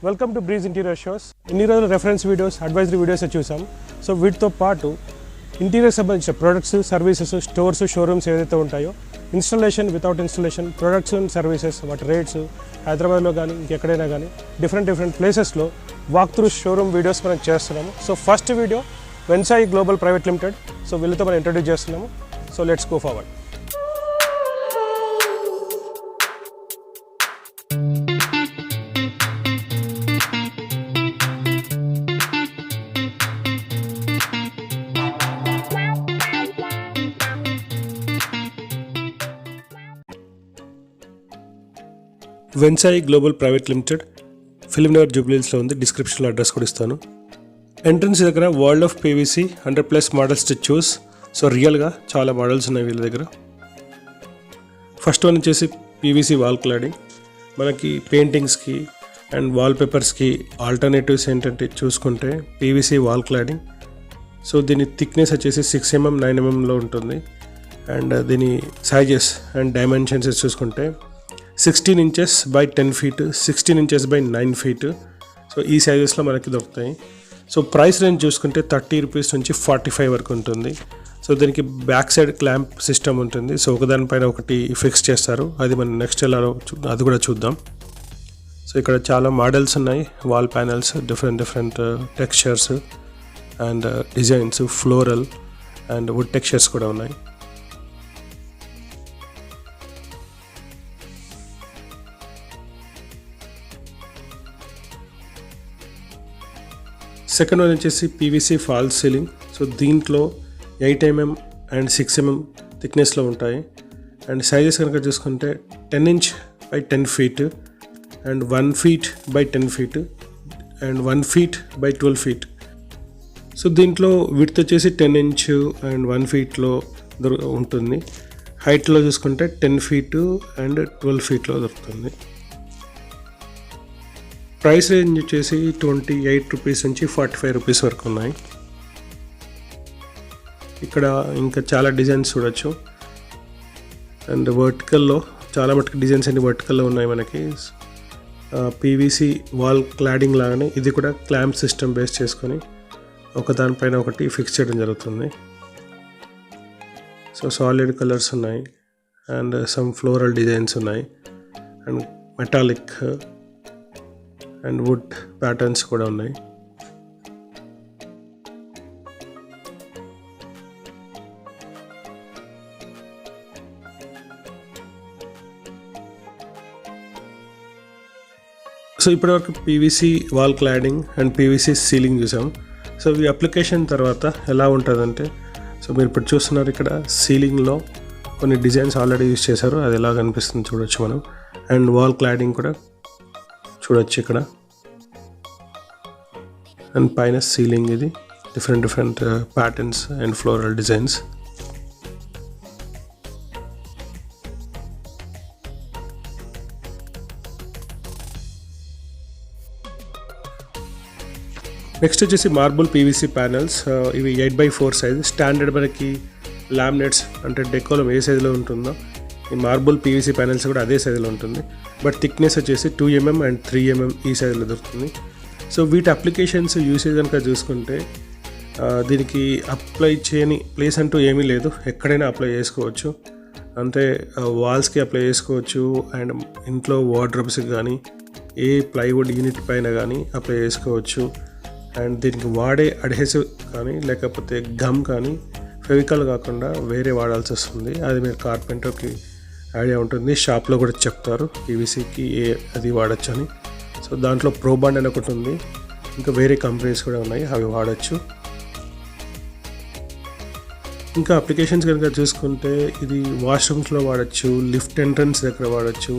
Welcome to breeze interior shows. ఇన్ని రోజులు reference videos, advisory videos చూసాం. సో వీటితో పాటు ఇంటీరియర్ సంబంధించిన ప్రొడక్ట్స్, సర్వీసెస్, స్టోర్స్, షోరూమ్స్ ఏదైతే ఉంటాయో, installation, without installation, products and services, వాటి రేట్స్ హైదరాబాద్లో కానీ ఇంకెక్కడైనా కానీ డిఫరెంట్ ప్లేసెస్లో వాక్ త్రూ షోరూమ్ వీడియోస్ మనం చేస్తున్నాము. So first video Vensai global private limited. So వీళ్ళతో మనం ఇంట్రడ్యూస్ చేస్తున్నాము. So let's go forward. Vensai global private limited Film Nagar జూబ్లీహిల్స్లో ఉంది. డిస్క్రిప్షన్లో అడ్రస్ కూడా ఇస్తాను. ఎంట్రన్స్ దగ్గర world of PVC 100+ models to choose. So రియల్గా చాలా మోడల్స్ ఉన్నాయి వీళ్ళ దగ్గర. ఫస్ట్ వన్ వచ్చేసి పీవీసీ వాల్ క్లాడింగ్. మనకి పెయింటింగ్స్కి అండ్ వాల్ పేపర్స్కి ఆల్టర్నేటివ్స్ ఏంటంటే చూసుకుంటే పీవీసీ వాల్ క్లాడింగ్. సో దీని థిక్నెస్ వచ్చేసి 6 mm 9 mmలో ఉంటుంది. అండ్ దీని సైజెస్ అండ్ డైమెన్షన్స్ చూసుకుంటే 16 inches by 10 feet, 16 inches by 9 feet. So ఈ సైజెస్లో మనకి దొరుకుతాయి. సో ప్రైస్ రేంజ్ చూసుకుంటే 30 రూపీస్ నుంచి 45 వరకు ఉంటుంది. సో దీనికి బ్యాక్ సైడ్ క్లాంప్ సిస్టమ్ ఉంటుంది. సో ఒకదానిపైన ఒకటి ఫిక్స్ చేస్తారు. అది మనం నెక్స్ట్ ఎలా అది కూడా చూద్దాం. సో ఇక్కడ చాలా మోడల్స్ ఉన్నాయి. Wall panels, different textures and designs, floral and wood textures కూడా ఉన్నాయి. సెకండ్ వన్ వచ్చేసి పీవీసీ ఫాల్ సీలింగ్. సో దీంట్లో 8 mm అండ్ 6 mm థిక్నెస్లో ఉంటాయి. అండ్ సైజెస్ కనుక చూసుకుంటే 10 inch by 10 feet and 1 feet by 10 feet and 1 feet by 12 feet. So దీంట్లో width వచ్చేసి 10 inch and 1 feetలో ఉంటుంది. హైట్లో చూసుకుంటే 10 feet అండ్ 12 feetలో దొరుకుతుంది. ప్రైస్ రేంజ్ వచ్చేసి 28 రూపీస్ నుంచి 45 రూపీస్ వరకు ఉన్నాయి. ఇక్కడ ఇంకా చాలా డిజైన్స్ చూడొచ్చు. అండ్ వర్టికల్లో చాలా మటుకు డిజైన్స్ అన్ని వర్టికల్లో ఉన్నాయి మనకి. పీవీసీ వాల్ క్లాడింగ్ లాగానే ఇది కూడా క్లాంప్ సిస్టమ్ బేస్ చేసుకొని ఒక దానిపైన ఒకటి ఫిక్స్ చేయడం జరుగుతుంది. సో సాలిడ్ కలర్స్ ఉన్నాయి అండ్ సమ్ ఫ్లోరల్ డిజైన్స్ ఉన్నాయి and metallic and wood patterns కూడా ఉన్నాయి. సో ఇప్పటివరకు PVC wall cladding and PVC ceiling చూసాం. సో ఈ అప్లికేషన్ తర్వాత ఎలా ఉంటుందంటే, సో మీరు ఇప్పుడు చూస్తున్నారు ఇక్కడ సీలింగ్లో కొన్ని డిజైన్స్ ఆల్రెడీ యూజ్ చేశారు. అది ఎలా కనిపిస్తుంది చూడొచ్చు మనం. అండ్ వాల్ క్లాడింగ్ కూడా చూడొచ్చు ఇక్కడ. అండ్ పైన సీలింగ్ ఇది different patterns and floral designs. Next వచ్చేసి మార్బుల్ పీవీసీ ప్యానల్స్. ఇవి 8x4 సైజ్. స్టాండర్డ్ మనకి లామినేట్స్ అంటే డెకోలం ఏ సైజులో ఉంటుందో ఈ మార్బుల్ పీవీసీ ప్యానల్స్ కూడా అదే సైజులో ఉంటుంది. బట్ థిక్నెస్ వచ్చేసి 2 mm అండ్ 3 mm ఈ సైజులో దొరుకుతుంది. సో వీటి అప్లికేషన్స్ యూసేజ్ కనుక చూసుకుంటే దీనికి అప్లై చేయని ప్లేస్ అంటూ ఏమీ లేదు. ఎక్కడైనా అప్లై చేసుకోవచ్చు. అంటే వాల్స్కి అప్లై చేసుకోవచ్చు అండ్ ఇంట్లో వార్డ్రోబ్స్కి కానీ ఏ ప్లైవుడ్ యూనిట్ పైన కానీ అప్లై చేసుకోవచ్చు. అండ్ దీనికి వాడే అడ్హెసివ్ కానీ లేకపోతే గమ్ కానీ ఫెవికాల్ కాకుండా వేరే వాడాల్సి వస్తుంది. అది మీరు కార్పెంటర్కి ఐడియా ఉంటుంది. షాప్లో కూడా చెప్తారు పీవీసీకి అది వాడచ్చు అని. సో దాంట్లో ప్రోబాండ్ అని ఒకటి ఉంది. ఇంకా వేరే కంపెనీస్ కూడా ఉన్నాయి, అవి వాడచ్చు. ఇంకా అప్లికేషన్స్ కనుక చూసుకుంటే ఇది వాష్రూమ్స్లో వాడచ్చు, లిఫ్ట్ ఎంట్రన్స్ దగ్గర వాడచ్చు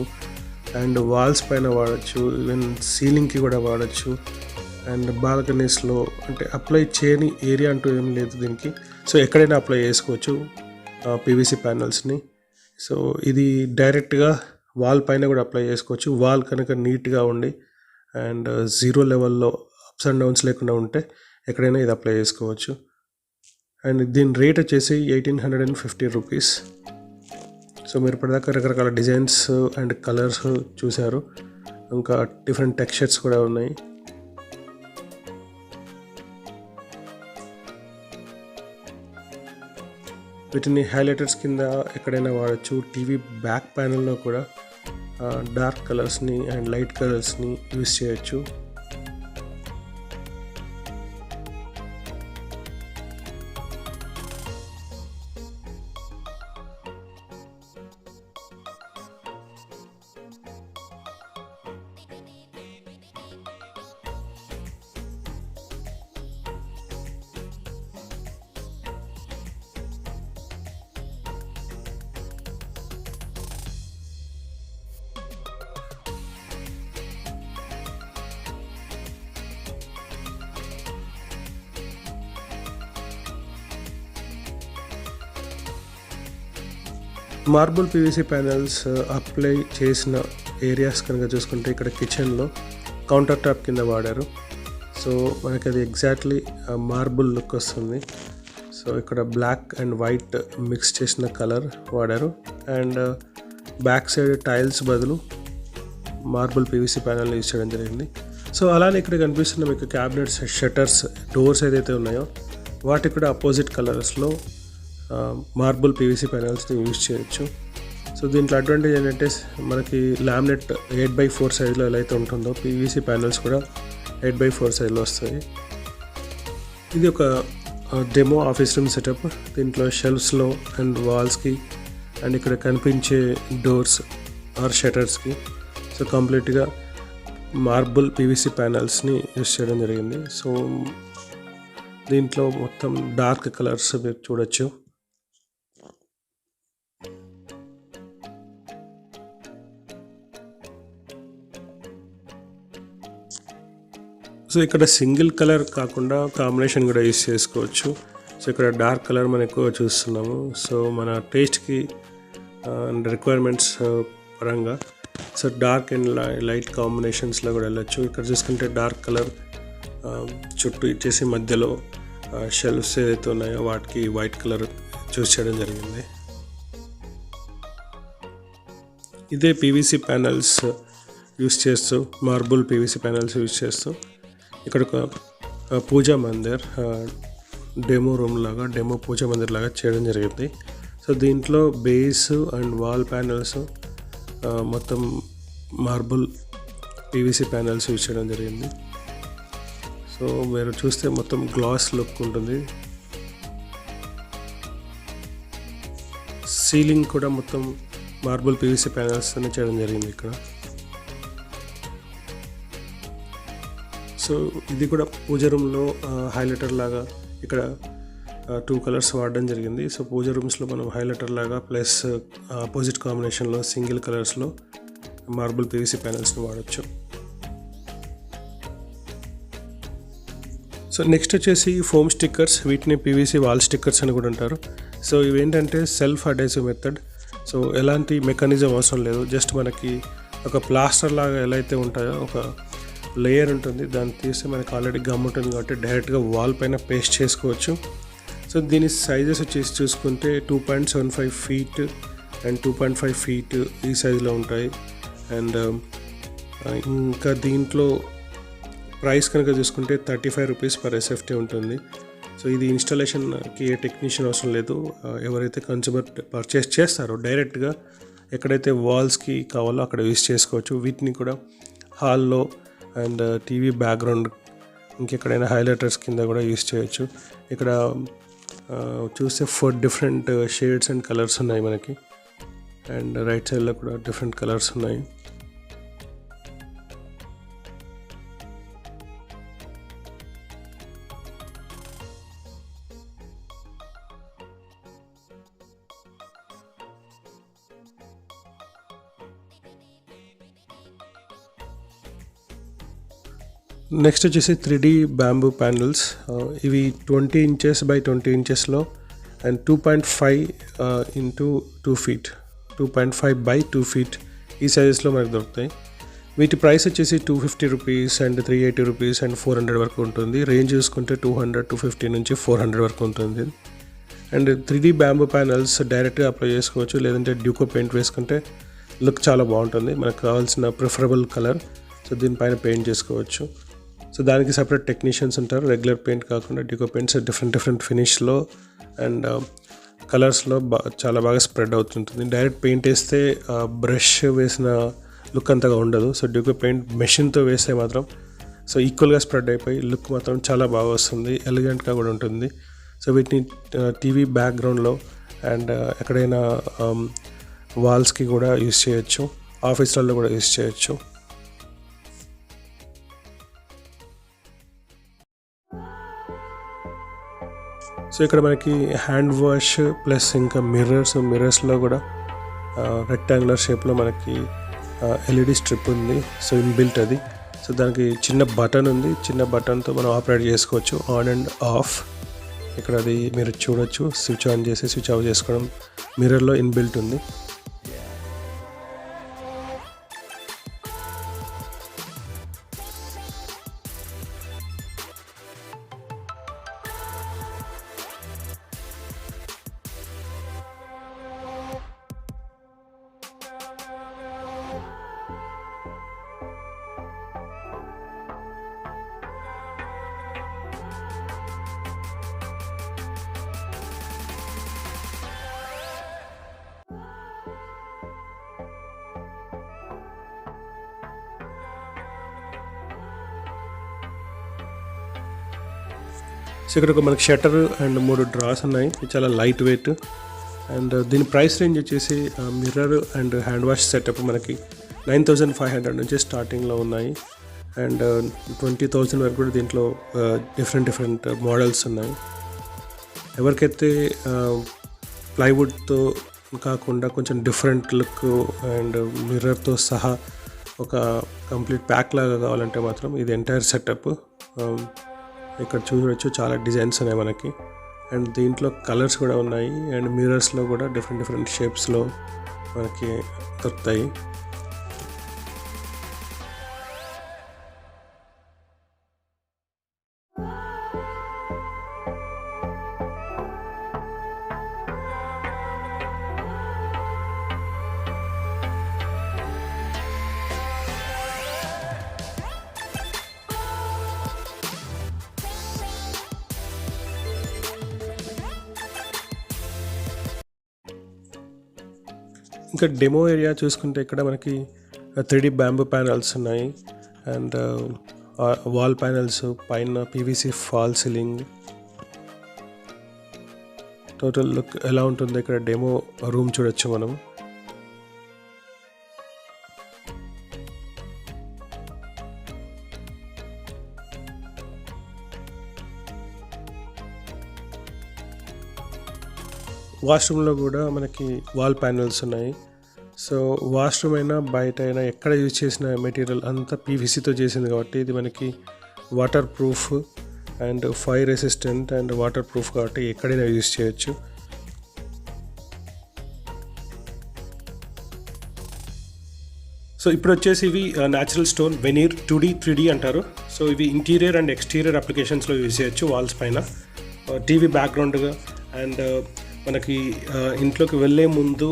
అండ్ వాల్స్ పైన వాడచ్చు, ఈవెన్ సీలింగ్కి కూడా వాడచ్చు అండ్ బాల్కనీస్లో. అంటే అప్లై చేయని ఏరియా అంటూ ఏం లేదు దీనికి. సో ఎక్కడైనా అప్లై చేసుకోవచ్చు పీవీసీ ప్యానల్స్ని. సో ఇది డైరెక్ట్గా వాల్ పైన కూడా అప్లై చేసుకోవచ్చు. వాల్ కనుక నీట్గా ఉండి అండ్ 0 లెవెల్లో అప్స్ అండ్ డౌన్స్ లేకుండా ఉంటే ఎక్కడైనా ఇది అప్లై చేసుకోవచ్చు. అండ్ దీని రేట్ వచ్చేసి 1850 రూపీస్. సో మీరు ఇప్పటిదాకా రకరకాల డిజైన్స్ అండ్ కలర్స్ చూశారు. ఇంకా డిఫరెంట్ టెక్స్చర్స్ కూడా ఉన్నాయి. వీటిని హైలైటర్స్ కింద ఎక్కడైనా వాడచ్చు. టీవీ బ్యాక్ ప్యానెల్లో కూడా డార్క్ కలర్స్ని అండ్ లైట్ కలర్స్ని యూస్ చేయొచ్చు. మార్బుల్ పీవీసీ ప్యానెల్స్ అప్లై చేసిన ఏరియాస్ కనుక చూసుకుంటే ఇక్కడ కిచెన్లో కౌంటర్ టాప్ కింద వాడారు. సో మనకి అది ఎగ్జాక్ట్లీ మార్బుల్ లుక్ వస్తుంది. సో ఇక్కడ బ్లాక్ అండ్ వైట్ మిక్స్ చేసిన కలర్ వాడారు. అండ్ బ్యాక్ సైడ్ టైల్స్ బదులు మార్బుల్ పీవీసీ ప్యానెల్ యూజ్ చేయడం జరిగింది. సో అలానే ఇక్కడ కనిపిస్తున్న మీకు క్యాబినెట్స్, షట్టర్స్, డోర్స్ ఏదైతే ఉన్నాయో వాటికి కూడా అపోజిట్ కలర్స్లో మార్బుల్ పీవీసీ ప్యానెల్స్ని యూజ్ చేయొచ్చు. సో దీంట్లో అడ్వాంటేజ్ ఏంటంటే మనకి లామినేట్ 8x4 సైజులో ఎలా అయితే ఉంటుందో పీవీసీ ప్యానెల్స్ కూడా 8x4 సైజులో వస్తాయి. ఇది ఒక డెమో ఆఫీస్ రూమ్ సెటప్. దీంట్లో షెల్ఫ్స్లో అండ్ వాల్స్కి అండ్ ఇక్కడ కనిపించే డోర్స్ ఆర్ షటర్స్కి సో కంప్లీట్గా మార్బుల్ పీవీసీ ప్యానెల్స్ని యూజ్ చేయడం జరిగింది. సో దీంట్లో మొత్తం డార్క్ కలర్స్ మీరు చూడొచ్చు. సో ఇక్కడ సింగిల్ కలర్ కాకుండా కాంబినేషన్ కూడా యూస్ చేసుకోవచ్చు. సో ఇక్కడ డార్క్ కలర్ మనం ఎక్కువ చూస్తున్నాము. సో మన టేస్ట్కి అండ్ రిక్వైర్మెంట్స్ పరంగా సో డార్క్ అండ్ లైట్ కాంబినేషన్స్లో కూడా వెళ్ళచ్చు. ఇక్కడ చూసుకుంటే డార్క్ కలర్ చుట్టూ ఇచ్చేసి మధ్యలో షెల్ఫ్స్ ఏదైతే ఉన్నాయో వాటికి వైట్ కలర్ చూస్ చేయడం జరిగింది. ఇదే పీవీసీ ప్యానెల్స్ యూస్ చేస్తూ మార్బుల్ పీవీసీ ప్యానెల్స్ యూస్ చేస్తూ ఇక్కడ ఒక పూజా మందిర్ డెమో రూమ్ లాగా, డెమో పూజా మందిర్ లాగా చేయడం జరిగింది. సో దీంట్లో బేస్ అండ్ వాల్ ప్యానెల్స్ మొత్తం మార్బుల్ పీవీసీ ప్యానెల్స్ యూజ్ చేయడం జరిగింది. సో మీరు చూస్తే మొత్తం గ్లాస్ లుక్ ఉంటుంది. సీలింగ్ కూడా మొత్తం మార్బుల్ పీవీసీ ప్యానెల్స్ అని చేయడం జరిగింది ఇక్కడ. సో ఇది కూడా పూజ రూమ్లో హైలైటర్ లాగా ఇక్కడ 2 కలర్స్ వాడడం జరిగింది. సో పూజ రూమ్స్లో మనం హైలైటర్ లాగా ప్లస్ ఆపోజిట్ కాంబినేషన్లో సింగిల్ కలర్స్లో మార్బుల్ పీవీసీ ప్యానెల్స్ని వాడచ్చు. సో నెక్స్ట్ వచ్చేసి ఫోమ్ స్టిక్కర్స్. వీటిని పీవీసీ వాల్ స్టిక్కర్స్ అని కూడా అంటారు. సో ఇవేంటంటే సెల్ఫ్ అడేసివ్ మెథడ్. సో ఎలాంటి మెకానిజం అవసరం లేదు. జస్ట్ మనకి ఒక ప్లాస్టర్ లాగా ఎలా అయితే ఉంటాయో ఒక లేయర్ ఉంటుంది, దాన్ని తీస్తే మనకి ఆల్రెడీ గమ్ ఉంటుంది కాబట్టి డైరెక్ట్గా వాల్ పైన పేస్ట్ చేసుకోవచ్చు. సో దీని సైజెస్ వచ్చేసి చూసుకుంటే 2.75 ఫీట్ అండ్ 2.5 ఫీట్ ఈ సైజులో ఉంటాయి. అండ్ ఇంకా దీంట్లో ప్రైస్ కనుక చూసుకుంటే 35 రూపీస్ పర్ ఎస్ఎఫ్టీ ఉంటుంది. సో ఇది ఇన్స్టాలేషన్కి ఏ టెక్నీషియన్ అవసరం లేదు. ఎవరైతే కన్స్యూమర్ పర్చేస్ చేస్తారో డైరెక్ట్గా ఎక్కడైతే వాల్స్కి కావాలో అక్కడ యూస్ చేసుకోవచ్చు. వీటిని కూడా హాల్లో అండ్ టీవీ బ్యాక్గ్రౌండ్ ఇంకెక్కడైనా హైలైటర్స్ కింద కూడా యూస్ చేయొచ్చు. ఇక్కడ చూస్తే 4 డిఫరెంట్ షేడ్స్ అండ్ కలర్స్ ఉన్నాయి మనకి. అండ్ రైట్ సైడ్లో కూడా డిఫరెంట్ కలర్స్ ఉన్నాయి. నెక్స్ట్ వచ్చేసి 3D బ్యాంబూ ప్యానల్స్. ఇవి 20 ఇంచెస్ బై 20 ఇంచెస్లో and 2.5 into 2 feet 2.5 by 2 feet ఈ సైజెస్లో మనకు దొరుకుతాయి. వీటి ప్రైస్ వచ్చేసి 250 రూపీస్ అండ్ 380 రూపీస్ అండ్ 400 వరకు ఉంటుంది. రేంజ్ చూసుకుంటే 200, 250 నుంచి 400 వరకు ఉంటుంది. అండ్ 3D బ్యాంబూ ప్యానల్స్ డైరెక్ట్గా అప్లై చేసుకోవచ్చు, లేదంటే డ్యూకో పెయింట్ వేసుకుంటే లుక్ చాలా బాగుంటుంది. మనకు కావాల్సిన ప్రిఫరబుల్ కలర్. సో దీనిపైన పెయింట్ చేసుకోవచ్చు. సో దానికి సపరేట్ టెక్నీషియన్స్ ఉంటారు. రెగ్యులర్ పెయింట్ కాకుండా డికో పెయింట్స్ డిఫరెంట్ ఫినిష్లో అండ్ కలర్స్లో చాలా బాగా స్ప్రెడ్ అవుతుంటుంది. డైరెక్ట్ పెయింట్ వేస్తే బ్రష్ వేసిన లుక్ అంతగా ఉండదు. సో డికో పెయింట్ మెషిన్తో వేస్తే మాత్రం సో ఈక్వల్గా స్ప్రెడ్ అయిపోయి లుక్ మాత్రం చాలా బాగా వస్తుంది, ఎలిగెంట్గా కూడా ఉంటుంది. సో వీటిని టీవీ బ్యాక్గ్రౌండ్లో అండ్ ఎక్కడైనా వాల్స్కి కూడా యూస్ చేయొచ్చు, ఆఫీస్లలో కూడా యూస్ చేయొచ్చు. సో ఇక్కడ మనకి హ్యాండ్ వాష్ ప్లస్ ఇంకా మిర్రర్స్లో కూడా రెక్టాంగులర్ షేప్లో మనకి ఎల్ఈడి స్ట్రిప్ ఉంది. సో ఇన్బిల్ట్ అది. సో దానికి చిన్న బటన్ ఉంది. చిన్న బటన్తో మనం ఆపరేట్ చేసుకోవచ్చు, ఆన్ అండ్ ఆఫ్. ఇక్కడ అది మీరు చూడొచ్చు. స్విచ్ ఆన్ చేసి స్విచ్ ఆఫ్ చేసుకోవడం మిర్రర్లో ఇన్బిల్ట్ ఉంది. సో ఇక్కడ ఒక మనకి షట్టర్ అండ్ 3 డ్రాస్ ఉన్నాయి. ఇది చాలా లైట్ వెయిట్. అండ్ దీని ప్రైస్ రేంజ్ వచ్చేసి mirror and hand wash setup మనకి 9,500 నుంచి స్టార్టింగ్లో ఉన్నాయి. అండ్ 20,000 వరకు కూడా దీంట్లో డిఫరెంట్ మోడల్స్ ఉన్నాయి. ఎవరికైతే ప్లైవుడ్తో కాకుండా కొంచెం డిఫరెంట్ లుక్ అండ్ మిర్రర్తో సహా ఒక కంప్లీట్ ప్యాక్ లాగా కావాలంటే మాత్రం ఇది ఎంటైర్ సెటప్. ఇక్కడ చూడవచ్చు చాలా డిజైన్స్ ఉన్నాయి మనకి. అండ్ దీంట్లో కలర్స్ కూడా ఉన్నాయి. అండ్ మిర్రర్స్లో కూడా డిఫరెంట్ షేప్స్లో మనకి దొరుకుతాయి. ఇంకా డెమో ఏరియా చూసుకుంటే ఇక్కడ మనకి 3D బ్యాంబూ ప్యానల్స్ ఉన్నాయి. అండ్ వాల్ ప్యానల్స్, పైన PVC false ceiling. Total look ఎలా ఉంటుందో ఇక్కడ డెమో రూమ్ చూడొచ్చు మనం. వాష్రూమ్లో కూడా మనకి వాల్ ప్యానల్స్ ఉన్నాయి. సో వాష్రూమ్ అయినా బయట అయినా ఎక్కడ యూజ్ చేసిన మెటీరియల్ అంతా పీవీసీతో చేసింది కాబట్టి ఇది మనకి water proof and fire resistant and water proof కాబట్టి ఎక్కడైనా యూజ్ చేయొచ్చు. సో ఇప్పుడు వచ్చేసి ఇవి natural stone veneer 2D 3D అంటారు. సో ఇవి ఇంటీరియర్ అండ్ ఎక్స్టీరియర్ అప్లికేషన్స్లో యూజ్ చేయొచ్చు. వాల్స్ పైన టీవీ బ్యాక్గ్రౌండ్గా అండ్ మనకి ఇంట్లోకి వెళ్ళే ముందు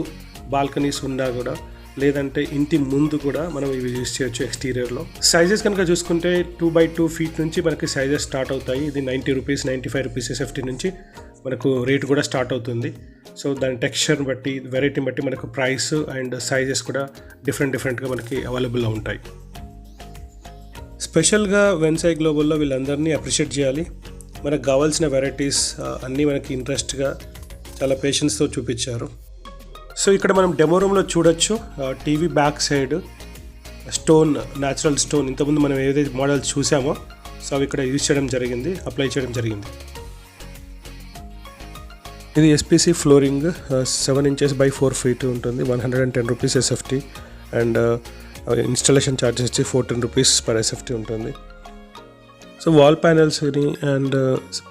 బాల్కనీస్ ఉన్నా కూడా, లేదంటే ఇంటి ముందు కూడా మనం ఇవి యూజ్ చేయొచ్చు ఎక్స్టీరియర్లో. సైజెస్ కనుక చూసుకుంటే 2x2 ఫీట్ నుంచి మనకి సైజెస్ స్టార్ట్ అవుతాయి. ఇది 90 రూపీస్ 95 రూపీస్ SFT నుంచి మనకు రేట్ కూడా స్టార్ట్ అవుతుంది. సో దాని టెక్స్చర్ని బట్టి, వెరైటీని బట్టి మనకు ప్రైస్ అండ్ సైజెస్ కూడా డిఫరెంట్గా మనకి అవైలబుల్లో ఉంటాయి. స్పెషల్గా వెన్సై గ్లోబల్లో వీళ్ళందరినీ అప్రిషియేట్ చేయాలి. మనకు కావాల్సిన వెరైటీస్ అన్నీ మనకి ఇంట్రెస్ట్గా చాలా పేషెన్స్తో చూపించారు. సో ఇక్కడ మనం డెమో రూమ్లో చూడొచ్చు. TV back side stone, natural stone, ఇంతకుముందు మనం ఏదైతే మోడల్స్ చూసామో సో అవి ఇక్కడ యూజ్ చేయడం జరిగింది, అప్లై చేయడం జరిగింది. ఇది SPC flooring 7 inches by 4 feet ఉంటుంది. 110 rupees SFT and installation charges వచ్చి 14 రూపీస్ per SFT ఉంటుంది. సో వాల్ ప్యానల్స్ని అండ్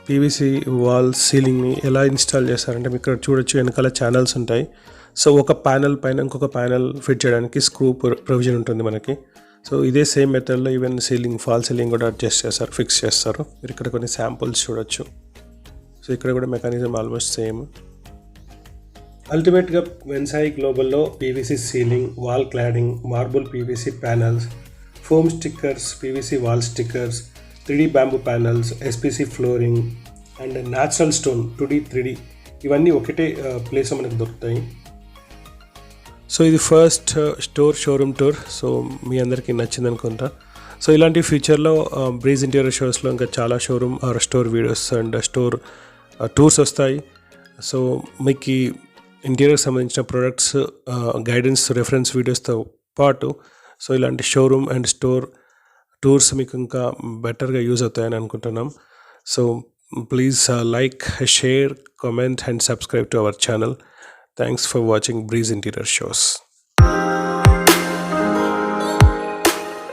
పీవీసీ వాల్ సీలింగ్ని ఎలా ఇన్స్టాల్ చేస్తారంటే మీకు ఇక్కడ చూడొచ్చు, వెనకాల ఛానల్స్ ఉంటాయి. సో ఒక ప్యానల్ పైన ఇంకొక ప్యానల్ ఫిట్ చేయడానికి స్క్రూ ప్రొవిజన్ ఉంటుంది మనకి. సో ఇదే సేమ్ మెథడ్లో ఈవెన్ సీలింగ్, ఫాల్ సీలింగ్ కూడా అడ్జస్ట్ చేస్తారు, ఫిక్స్ చేస్తారు. మీరు ఇక్కడ కొన్ని శాంపుల్స్ చూడొచ్చు. సో ఇక్కడ కూడా మెకానిజం ఆల్మోస్ట్ సేమ్. అల్టిమేట్గా వెన్సాయి గ్లోబల్లో PVC ceiling, wall cladding, marble PVC panels, foam stickers, PVC wall stickers, 3D bamboo panels, SPC flooring and natural stone 2D 3D ఇవన్నీ ఒకటే ప్లేస్లో మనకు దొరుకుతాయి. సో ఇది ఫస్ట్ షోరూమ్ టూర్. సో మీ అందరికీ నచ్చింది అనుకుంటా. సో ఇలాంటి ఫ్యూచర్లో బ్రీజ్ ఇంటీరియర్ షోస్లో ఇంకా చాలా showroom store videos and store tours వస్తాయి. సో మీకు ఈ ఇంటీరియర్కి సంబంధించిన ప్రొడక్ట్స్ గైడెన్స్ రెఫరెన్స్ వీడియోస్తో పాటు సో ఇలాంటి షోరూమ్ అండ్ స్టోర్ టూర్స్ మీకు ఇంకా బెటర్గా యూజ్ అవుతాయని అనుకుంటున్నాం. So please like, share, comment and subscribe to our channel. Thanks for watching Breeze Interior Shows.